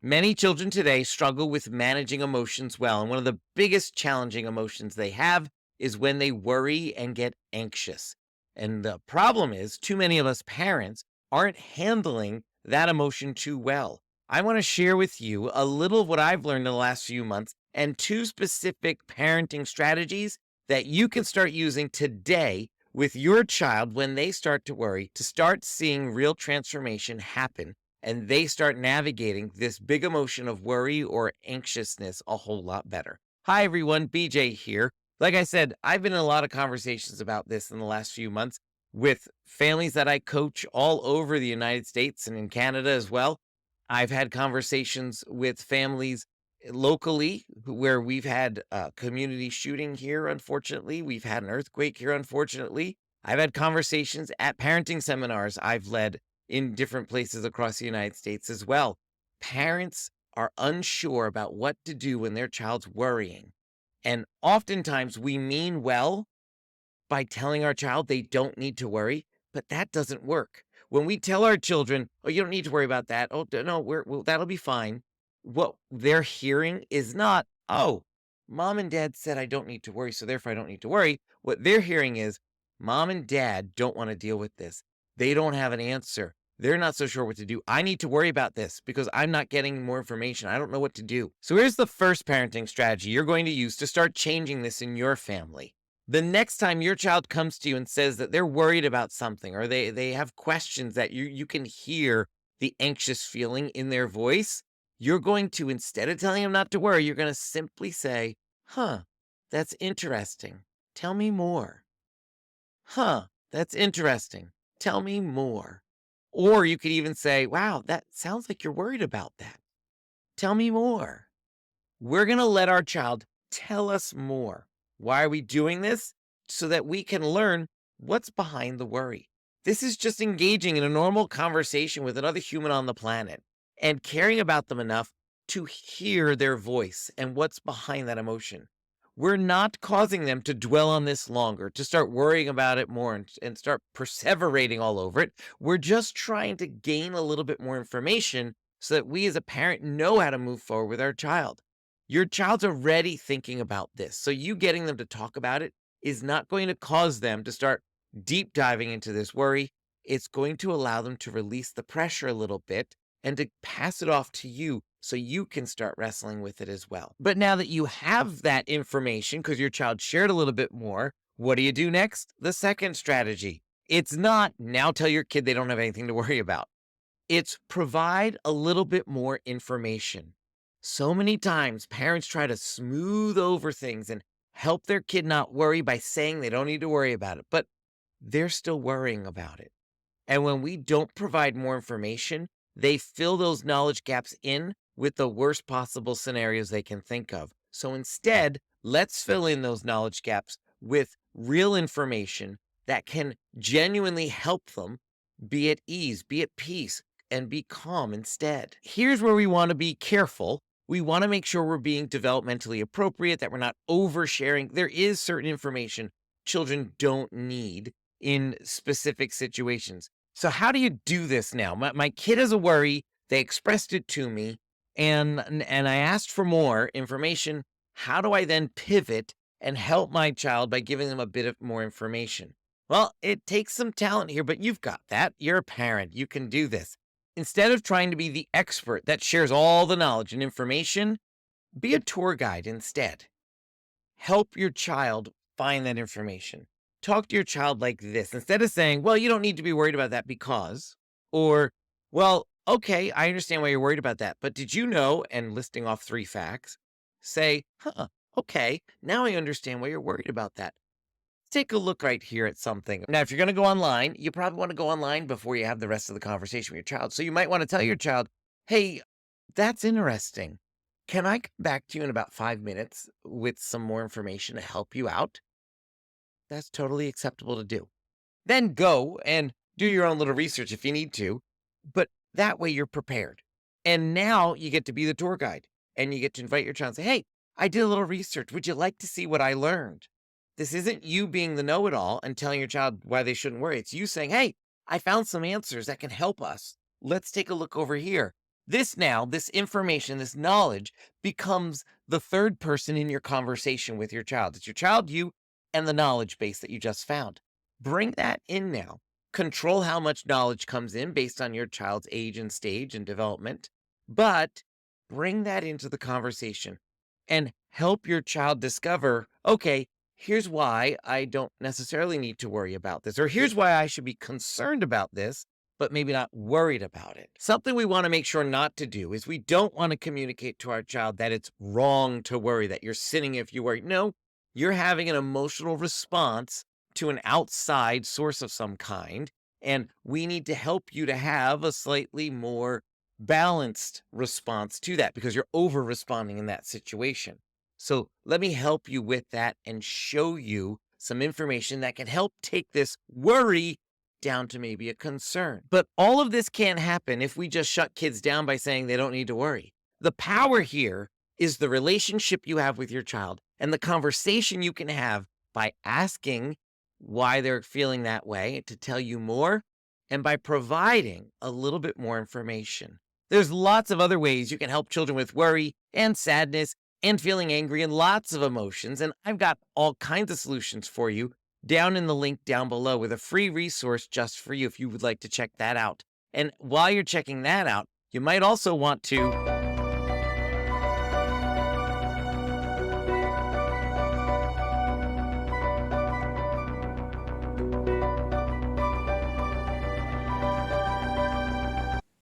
Many children today struggle with managing emotions well, and one of the biggest challenging emotions they have is when they worry and get anxious. And the problem is, too many of us parents aren't handling that emotion too well. I want to share with you a little of what I've learned in the last few months and two specific parenting strategies that you can start using today with your child when they start to worry to start seeing real transformation happen and they start navigating this big emotion of worry or anxiousness a whole lot better. Hi, everyone. BJ here. Like I said, I've been in a lot of conversations about this in the last few months with families that I coach all over the United States and in Canada as well. I've had conversations with families locally where we've had a community shooting here, unfortunately. We've had an earthquake here, unfortunately. I've had conversations at parenting seminars I've led in different places across the United States as well. Parents are unsure about what to do when their child's worrying. And oftentimes we mean well by telling our child they don't need to worry, but that doesn't work. When we tell our children, "Oh, you don't need to worry about that. Oh, no, that'll be fine." What they're hearing is not, "Oh, mom and dad said I don't need to worry, so therefore I don't need to worry." What they're hearing is, "Mom and dad don't want to deal with this. They don't have an answer. They're not so sure what to do. I need to worry about this because I'm not getting more information. I don't know what to do." So here's the first parenting strategy you're going to use to start changing this in your family. The next time your child comes to you and says that they're worried about something or they have questions that you can hear the anxious feeling in their voice, you're going to, instead of telling them not to worry, you're going to simply say, "Huh, that's interesting. Tell me more. Huh, that's interesting. Tell me more." Or you could even say, "Wow, that sounds like you're worried about that. Tell me more." We're going to let our child tell us more. Why are we doing this? So that we can learn what's behind the worry. This is just engaging in a normal conversation with another human on the planet and caring about them enough to hear their voice and what's behind that emotion. We're not causing them to dwell on this longer, to start worrying about it more and start perseverating all over it. We're just trying to gain a little bit more information so that we as a parent know how to move forward with our child. Your child's already thinking about this. So you getting them to talk about it is not going to cause them to start deep diving into this worry. It's going to allow them to release the pressure a little bit and to pass it off to you so you can start wrestling with it as well. But now that you have that information, because your child shared a little bit more, what do you do next? The second strategy. It's not now tell your kid they don't have anything to worry about. It's provide a little bit more information. So many times parents try to smooth over things and help their kid not worry by saying they don't need to worry about it, but they're still worrying about it. And when we don't provide more information, they fill those knowledge gaps in with the worst possible scenarios they can think of. So instead, let's fill in those knowledge gaps with real information that can genuinely help them be at ease, be at peace, and be calm instead. Here's where we want to be careful. We want to make sure we're being developmentally appropriate, that we're not oversharing. There is certain information children don't need in specific situations. So how do you do this now? My kid has a worry. They expressed it to me, and I asked for more information. How do I then pivot and help my child by giving them a bit of more information? Well, it takes some talent here, but you've got that. You're a parent. You can do this. Instead of trying to be the expert that shares all the knowledge and information, be a tour guide instead. Help your child find that information. Talk to your child like this. Instead of saying, "Well, you don't need to be worried about that because," or, "Well, okay, I understand why you're worried about that, but did you know," and listing off three facts, say, "Huh, okay, now I understand why you're worried about that. Take a look right here at something." Now, if you're going to go online, you probably want to go online before you have the rest of the conversation with your child. So you might want to tell your child, "Hey, that's interesting. Can I come back to you in about 5 minutes with some more information to help you out?" That's totally acceptable to do. Then go and do your own little research if you need to, but that way you're prepared. And now you get to be the tour guide and you get to invite your child and say, "Hey, I did a little research. Would you like to see what I learned?" This isn't you being the know it all and telling your child why they shouldn't worry. It's you saying, "Hey, I found some answers that can help us. Let's take a look over here." This information, this knowledge becomes the third person in your conversation with your child. It's your child, you, and the knowledge base that you just found. Bring that in now. Control how much knowledge comes in based on your child's age and stage and development, but bring that into the conversation and help your child discover, okay, here's why I don't necessarily need to worry about this, or here's why I should be concerned about this, but maybe not worried about it. Something we want to make sure not to do is we don't want to communicate to our child that it's wrong to worry, that you're sinning if you worry. No, you're having an emotional response to an outside source of some kind. And we need to help you to have a slightly more balanced response to that because you're over responding in that situation. So let me help you with that and show you some information that can help take this worry down to maybe a concern. But all of this can't happen if we just shut kids down by saying they don't need to worry. The power here is the relationship you have with your child and the conversation you can have by asking why they're feeling that way to tell you more and by providing a little bit more information. There's lots of other ways you can help children with worry and sadness and feeling angry and lots of emotions. And I've got all kinds of solutions for you down in the link down below with a free resource just for you if you would like to check that out. And while you're checking that out, you might also want to